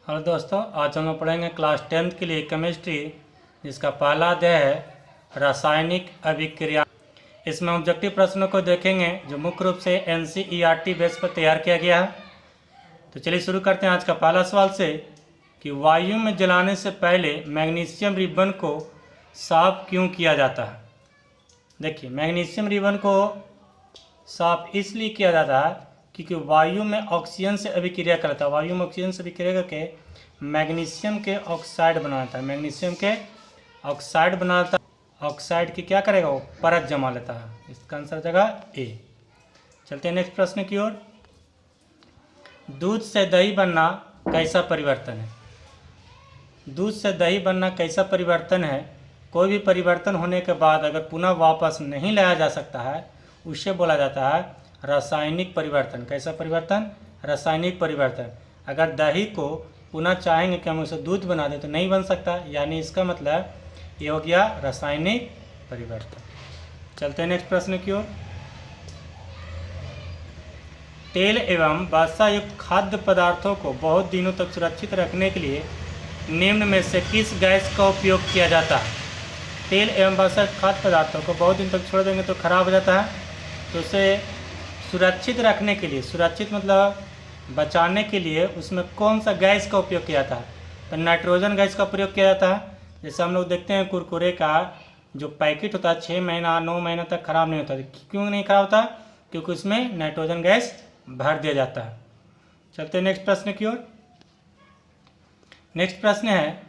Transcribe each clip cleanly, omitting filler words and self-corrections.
Hello दोस्तों, आज हम लोग पढ़ेंगे क्लास 10th के लिए केमिस्ट्री, जिसका पहला अध्याय है रासायनिक अभिक्रिया। इसमें ऑब्जेक्टिव प्रश्नों को देखेंगे जो मुख्य रूप से NCERT बेस पर तैयार किया गया है। तो चलिए शुरू करते हैं आज का पहला सवाल से कि वायु में जलाने से पहले मैग्नीशियम रिबन को साफ क्यों किया जाता है। देखिए, मैग्नीशियम रिबन को साफ इसलिए किया जाता है क्योंकि वायु में ऑक्सीजन से अभिक्रिया करता है। वायु में ऑक्सीजन से अभिक्रिया करके मैग्नीशियम के ऑक्साइड बनाता है। मैग्नीशियम के ऑक्साइड बनाता है। ऑक्साइड की क्या करेगा, वो परत जमा लेता है। इसका आंसर जगह ए। चलते हैं नेक्स्ट प्रश्न की ओर। दूध से दही बनना कैसा परिवर्तन है। दूध से दही बनना कैसा परिवर्तन है। कोई भी परिवर्तन होने के बाद अगर पुनः वापस नहीं लाया जा सकता है, उसे बोला जाता है रासायनिक परिवर्तन। कैसा परिवर्तन, रासायनिक परिवर्तन। अगर दही को पुनः चाहेंगे कि हम उसे दूध बना दें तो नहीं बन सकता, यानी इसका मतलब ये हो गया रासायनिक परिवर्तन। चलते हैं नेक्स्ट प्रश्न की ओर। तेल एवं वसा युक्त खाद्य पदार्थों को बहुत दिनों तक सुरक्षित रखने के लिए निम्न में से किस गैस का उपयोग किया जाता है। तेल एवं वसा युक्त खाद्य पदार्थों को बहुत दिन तक छोड़ देंगे तो खराब हो जाता है, तो उसे सुरक्षित रखने के लिए, सुरक्षित मतलब बचाने के लिए उसमें कौन सा गैस का उपयोग किया जाता है, तो नाइट्रोजन गैस का प्रयोग किया जाता है। जैसे हम लोग देखते हैं कुरकुरे का जो पैकेट होता है 6 महीना 9 महीना तक खराब नहीं होता। क्यों नहीं खराब होता, क्योंकि उसमें नाइट्रोजन गैस भर दिया जाता है। चलते हैं नेक्स्ट प्रश्न की ओर। नेक्स्ट प्रश्न है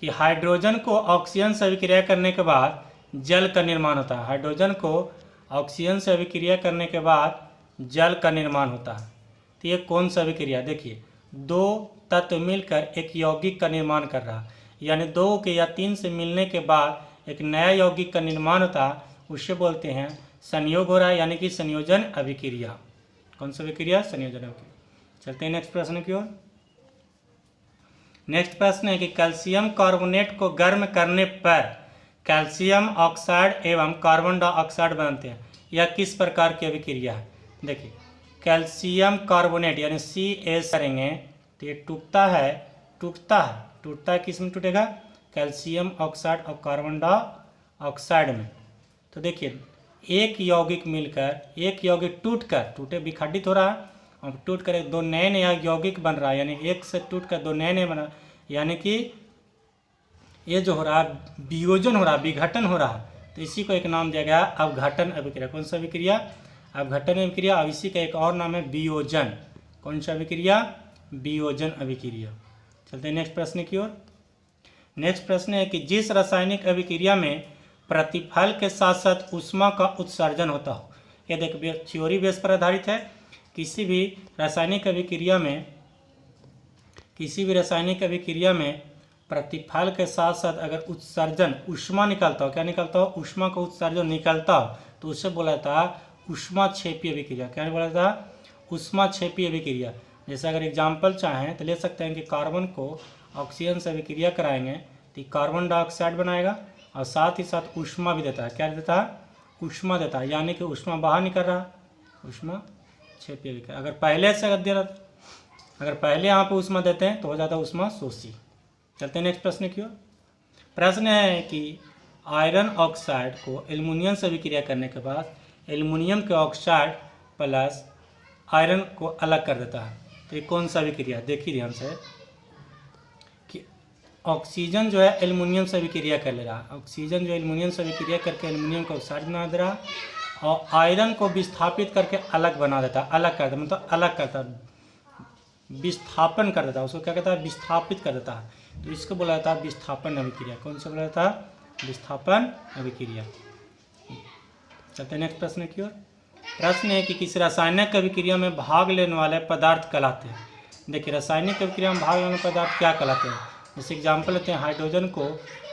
कि हाइड्रोजन को ऑक्सीजन से अभिक्रिया करने के बाद जल का निर्माण होता है। हाइड्रोजन को ऑक्सीजन से अभिक्रिया करने के बाद जल का निर्माण होता है। तो ये कौन सा अभिक्रिया, देखिए, दो तत्व मिलकर एक यौगिक का निर्माण कर रहा है, यानी 2 के या 3 से मिलने के बाद एक नया यौगिक का निर्माण होता है, उसे बोलते हैं संयोग हो रहा है, यानी कि संयोजन अभिक्रिया। कौन सा अभिक्रिया, संयोजन अभिक्रिया। चलते हैं नेक्स्ट प्रश्न की ओर। नेक्स्ट प्रश्न है कि कैल्शियम कार्बोनेट को गर्म करने पर कैल्शियम ऑक्साइड एवं कार्बन डाइऑक्साइड बनते हैं। यह किस प्रकार की अभिक्रिया है। देखिए, कैल्शियम कार्बोनेट यानी CH करेंगे तो ये टूटता है किस में टूटेगा, कैल्शियम ऑक्साइड और कार्बन डाइऑक्साइड में। तो देखिए, एक यौगिक मिलकर, एक यौगिक टूटे विखंडित हो रहा है और टूट कर 2 नए नए यौगिक बन रहा है, यानी एक से टूट कर 2 नए नए बना, यानी कि ये जो हो रहा है वियोजन हो रहा है, विघटन हो रहा है। तो इसी को एक नाम दिया गया अवघटन अभिक्रिया। कौन सा अभिक्रिया, अवघटन अभिक्रिया। और इसी का एक और नाम है वियोजन। कौन सा अभिक्रिया, वियोजन अभिक्रिया। चलते हैं नेक्स्ट प्रश्न की ओर। नेक्स्ट प्रश्न है कि जिस रासायनिक अभिक्रिया में प्रतिफल के साथ साथ ऊष्मा का उत्सर्जन होता हो। यह देखिए थ्योरी बेस पर आधारित है। किसी भी रासायनिक अभिक्रिया में प्रतिफल के साथ साथ अगर उत्सर्जन ऊष्मा निकलता हो, क्या निकलता हो, ऊष्मा का उत्सर्जन निकलता हो, तो उसे बोला था ऊष्माक्षेपी अभिक्रिया। क्या बोला था, ऊष्माक्षेपी अभिक्रिया। जैसे अगर एग्जाम्पल चाहें तो ले सकते हैं कि कार्बन को ऑक्सीजन से अभिक्रिया कराएंगे तो कार्बन डाइऑक्साइड बनाएगा और साथ ही साथ ऊष्मा भी देता है। क्या देता है, ऊष्मा देता है, यानी कि ऊष्मा बाहर निकल रहा है, ऊष्माक्षेपी अभिक्रिया। अगर पहले से अगर पहले यहाँ पे ऊष्मा देते हैं तो हो जाता है ऊष्मा शोषी। चलते हैं नेक्स्ट प्रश्न की ओर। प्रश्न है कि आयरन ऑक्साइड को एल्युमिनियम से अभिक्रिया करने के बाद एल्युमिनियम के ऑक्साइड प्लस आयरन को अलग कर देता है। तो ये कौन सा अभिक्रिया, देखिए ध्यान से कि ऑक्सीजन जो है एल्युमिनियम से अभिक्रिया कर ले रहा है। ऑक्सीजन जो एल्युमिनियम से अभिक्रिया करके एल्युमिनियम का ऑक्साइड बना दे रहा है और आयरन को विस्थापित करके अलग बना देता है। अलग करता मतलब अलग करता है, विस्थापन कर देता है। उसको क्या कहता है, विस्थापित कर देता है। तो इसको बोला जाता है विस्थापन अभिक्रिया। कौन सा बोला जाता है, विस्थापन अभिक्रिया। चलते हैं नेक्स्ट प्रश्न की ओर। प्रश्न है कि किसी रासायनिक अभिक्रिया में भाग लेने वाले पदार्थ कहलाते हैं। देखिए, रासायनिक अभिक्रिया में भाग लेने वाले पदार्थ क्या कहलाते हैं। जैसे एग्जाम्पल लेते हैं, हाइड्रोजन को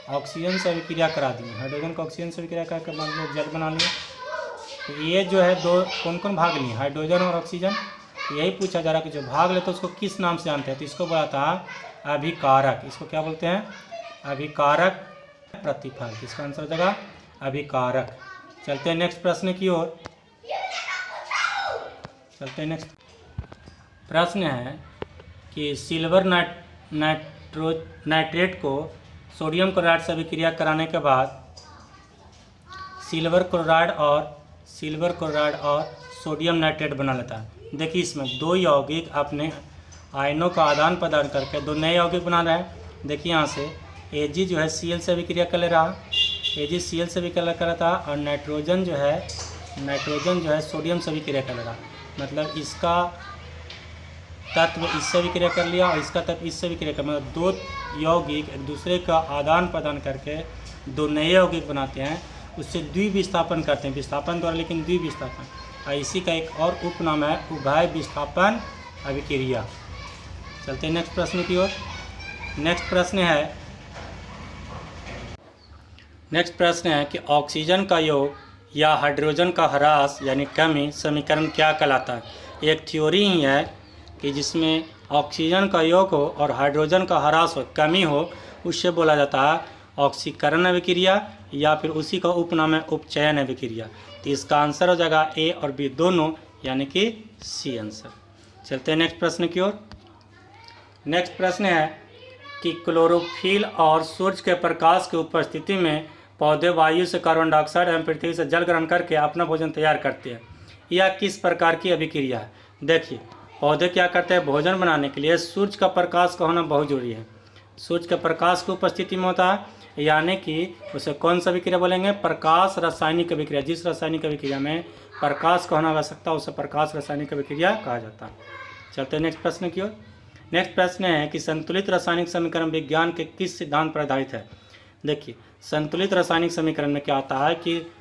ऑक्सीजन से अभिक्रिया करा दिए, हाइड्रोजन को ऑक्सीजन से अभिक्रिया करके मान लो जल बना लिए। तो ये जो है दो कौन कौन भाग लिए, हाइड्रोजन और ऑक्सीजन। तो यही पूछा जा रहा है कि जो भाग लेते हैं उसको किस नाम से जानते हैं। तो इसको बोला था अभिकारक। इसको क्या बोलते हैं, अभिकारक प्रतिफल। इसका आंसर हो जाएगा अभिकारक। चलते हैं नेक्स्ट प्रश्न की ओर। नेक्स्ट प्रश्न है कि सिल्वर नाइट्रेट को सोडियम क्लोराइड से अभिक्रिया कराने के बाद सिल्वर क्लोराइड और सोडियम नाइट्रेट बना लेता है। देखिए इसमें दो यौगिक अपने आयनों का आदान प्रदान करके दो नए यौगिक बना रहे हैं। देखिए यहाँ से Ag जो है Cl से अभिक्रिया कर ले रहा, Ag Cl से अभिक्रिया कर रहा था, और नाइट्रोजन जो है सोडियम से अभिक्रिया कर ले रहा। मतलब इसका तत्व इससे अभिक्रिया कर लिया और इसका तत्व इससे अभिक्रिया कर, मतलब दो यौगिक एक दूसरे का आदान प्रदान करके दो नए यौगिक बनाते हैं, उससे द्विविस्थापन करते हैं, विस्थापन द्वारा लेकिन द्विविस्थापन। और इसी का एक और उपनाम है उभय विस्थापन अभिक्रिया। चलते हैं नेक्स्ट प्रश्न की ओर। नेक्स्ट प्रश्न है कि ऑक्सीजन का योग या हाइड्रोजन का ह्रास यानी कमी समीकरण क्या कहलाता है। एक थ्योरी ही है कि जिसमें ऑक्सीजन का योग हो और हाइड्रोजन का ह्रास हो, कमी हो, उससे बोला जाता है ऑक्सीकरण अभिक्रिया, या फिर उसी का उपनाम है उपचयन अभिक्रिया। तो इसका आंसर हो जाएगा ए और बी दोनों, यानी कि सी आंसर। चलते हैं नेक्स्ट प्रश्न की ओर। नेक्स्ट प्रश्न है कि क्लोरोफिल और सूर्य के प्रकाश की उपस्थिति में पौधे वायु से कार्बन डाइऑक्साइड एवं पृथ्वी से जल ग्रहण करके अपना भोजन तैयार करते हैं। यह किस प्रकार की अभिक्रिया है। देखिए पौधे क्या करते हैं, भोजन बनाने के लिए सूर्य का प्रकाश का होना बहुत जरूरी है। सूर्य के प्रकाश की उपस्थिति में होता है, यानी कि उसे कौन सा अभिक्रिया बोलेंगे, प्रकाश रासायनिक अभिक्रिया। जिस रासायनिक अभिक्रिया में प्रकाश का होना आवश्यकता उसे प्रकाश रासायनिक अभिक्रिया कहा जाता है। चलते हैं नेक्स्ट प्रश्न की ओर। नेक्स्ट प्रश्न है कि संतुलित रासायनिक समीकरण विज्ञान के किस सिद्धांत पर आधारित है। देखिए संतुलित रासायनिक समीकरण में क्या आता है कि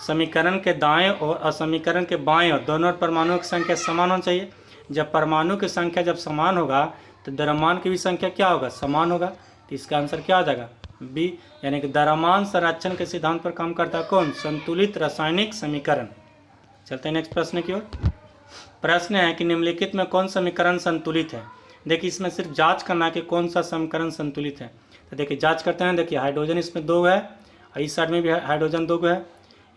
समीकरण के दाएं और समीकरण के बाएं और दोनों परमाणुओं की संख्या समान होनी चाहिए। जब परमाणु की संख्या जब समान होगा तो द्रव्यमान की भी संख्या क्या होगा, समान होगा। तो इसका आंसर क्या आ जाएगा, बी, यानी कि द्रव्यमान संरक्षण के सिद्धांत पर काम करता है कौन, संतुलित रासायनिक समीकरण। चलते हैं नेक्स्ट प्रश्न की ओर। प्रश्न है कि निम्नलिखित में कौन समीकरण संतुलित है। देखिए इसमें सिर्फ जांच करना है कि कौन सा समीकरण संतुलित है। तो देखिए जांच करते हैं। देखिए हाइड्रोजन इसमें 2 है और इस साइड में भी हाइड्रोजन 2 है,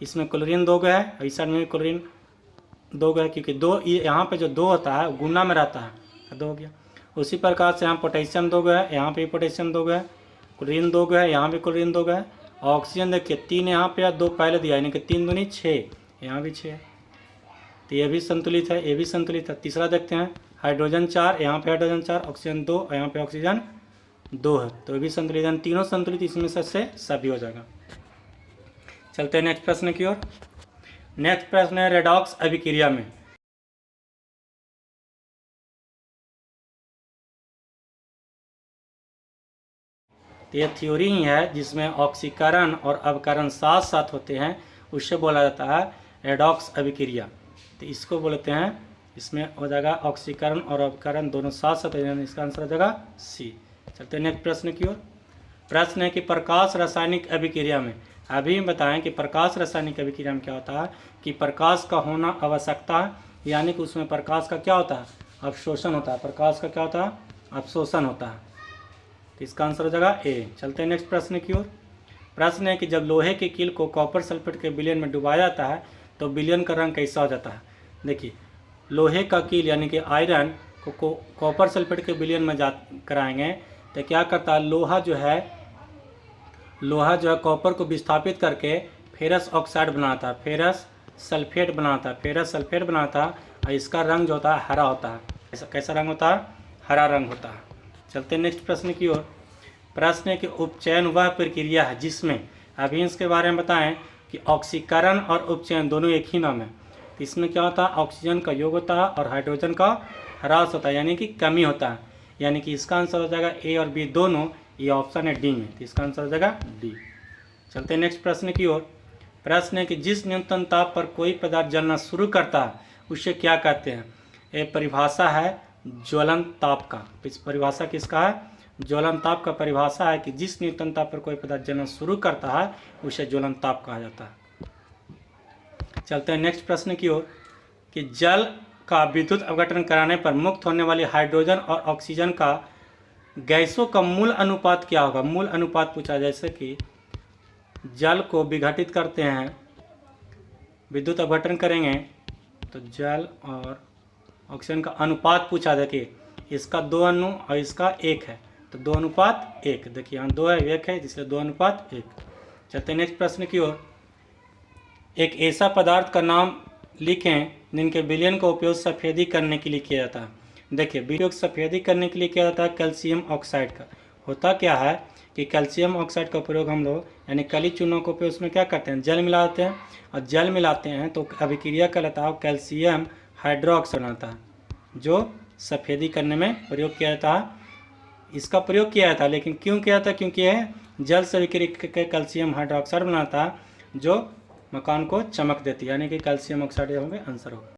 इसमें क्लोरीन 2 है और इस साइड में भी क्लोरीन 2 है, क्योंकि 2 यहाँ पे जो 2 होता है गुना में रहता है, 2 हो गया। उसी प्रकार से यहाँ पोटेशियम 2 है, यहाँ पे भी पोटेशियम 2 है, क्लोरीन 2 है, यहाँ भी क्लोरीन 2 है। ऑक्सीजन देखिए 3 यहाँ पे या 2 पहले दिया, यानी कि 3 दूनी 6, यहाँ भी 6 है, तो ये भी संतुलित है, ये भी संतुलित है। तीसरा देखते हैं हाइड्रोजन 4, यहाँ पे हाइड्रोजन 4, ऑक्सीजन 2 और यहाँ पे ऑक्सीजन 2 है, तो ये भी संतुलित है। तीनों संतुलित, इसमें से सभी हो जाएगा। चलते हैं नेक्स्ट प्रश्न की ओर। नेक्स्ट प्रश्न है रेडॉक्स अभिक्रिया में तो यह थ्योरी ही है जिसमें ऑक्सीकरण और अवकरण साथ साथ होते हैं, उससे बोला जाता है रेडॉक्स अभिक्रिया। तो इसको बोलते हैं, इसमें हो जाएगा ऑक्सीकरण और अवकरण दोनों साथ साथ, इसका आंसर हो जाएगा सी। चलते हैं नेक्स्ट प्रश्न की ओर। प्रश्न है कि प्रकाश रासायनिक अभिक्रिया में, अभी हम बताएं कि प्रकाश रासायनिक अभिक्रिया में क्या होता है कि प्रकाश का होना आवश्यकता है, यानी कि उसमें प्रकाश का क्या होता है, अवशोषण होता है। प्रकाश का क्या होता है, अवशोषण होता है। तो इसका आंसर हो जाएगा ए। चलते हैं नेक्स्ट प्रश्न की ओर। प्रश्न है कि जब लोहे के कील को कॉपर सल्फेट के विलयन में डुबाया जाता है तो विलयन का रंग कैसा हो जाता है। देखिए लोहे का कील यानी कि आयरन को कॉपर सल्फेट के विलयन में कराएंगे तो क्या करता है, लोहा जो है कॉपर को विस्थापित करके फेरस ऑक्साइड बनाता है, फेरस सल्फेट बनाता है और इसका रंग जो होता है हरा होता है। कैसा रंग होता है, हरा रंग होता है। चलते हैं नेक्स्ट प्रश्न की ओर। प्रश्न है कि उपचयन वह प्रक्रिया है जिसमें, अभी इसके बारे में बताएं कि ऑक्सीकरण और उपचयन दोनों एक ही नाम है। तो इसमें क्या होता है, ऑक्सीजन का योग होता है और हाइड्रोजन का ह्रास होता है, यानी कि कमी होता है। यानी कि इसका आंसर हो जाएगा ए और बी दोनों, ये ऑप्शन है डी में, तो इसका आंसर हो जाएगा डी। चलते हैं नेक्स्ट प्रश्न की ओर। प्रश्न है कि जिस न्यूनतम ताप पर कोई पदार्थ जलना शुरू करता है उसे क्या कहते हैं। ये परिभाषा है ज्वलन ताप का। इस परिभाषा किसका है, ज्वलन ताप का परिभाषा है कि जिस न्यूनतम ताप पर कोई पदार्थ जलना शुरू करता है उसे ज्वलन ताप कहा जाता है। चलते हैं नेक्स्ट प्रश्न की ओर कि जल का विद्युत अपघटन कराने पर मुक्त होने वाली हाइड्रोजन और ऑक्सीजन का गैसों का मूल अनुपात क्या होगा। मूल अनुपात पूछा, जैसे कि जल को विघटित करते हैं, विद्युत अपघटन करेंगे तो जल और ऑक्सीजन का अनुपात पूछा। देखिए इसका 2 अणु और इसका 1 है, तो 2:1। देखिए यहाँ 2 है 1 है, इसलिए 2:1। चलते नेक्स्ट प्रश्न की ओर। एक ऐसा पदार्थ का नाम लिखें जिनके विलयन का उपयोग सफ़ेदी करने के लिए किया जाता है। देखिए उपयोग सफ़ेदी करने के लिए किया जाता है कैल्शियम ऑक्साइड का। होता क्या है कि कैल्शियम ऑक्साइड का प्रयोग हम लोग यानी कली चूनों का उपयोग उसमें क्या करते हैं, जल मिलाते हैं, और जल मिलाते हैं तो अभिक्रिया कहलाता है कैल्शियम हाइड्रोक्साइड बनाता है, जो सफ़ेदी करने में प्रयोग किया जाता है। इसका प्रयोग किया जाता है, लेकिन क्यों किया जाता है, क्योंकि यह जल से विक्रिया के कैल्शियम हाइड्रोक्साइड बनाता है जो मकान को चमक देती है, यानी कि कैल्शियम ऑक्साइड होंगे आंसर होगा।